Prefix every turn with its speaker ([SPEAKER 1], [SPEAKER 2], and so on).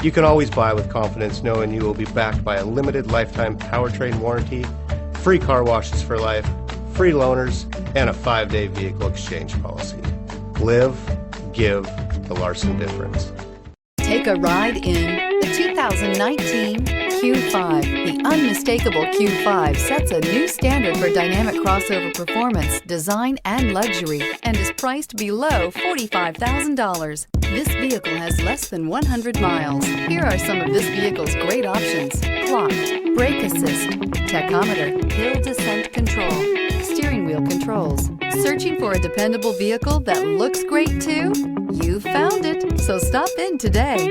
[SPEAKER 1] You can always buy with confidence knowing you will be backed by a limited lifetime powertrain warranty, free car washes for life, free loaners, and a 5-day vehicle exchange policy. Live, give the Larson difference.
[SPEAKER 2] Take a ride in the 2019 Q5. The unmistakable Q5 sets a new standard for dynamic crossover performance, design, and luxury, and is priced below $45,000. This vehicle has less than 100 miles. Here are some of this vehicle's great options: clock, brake assist, tachometer, hill descent control, steering wheel controls. Searching for a dependable vehicle that looks great too? You found it, so stop in today.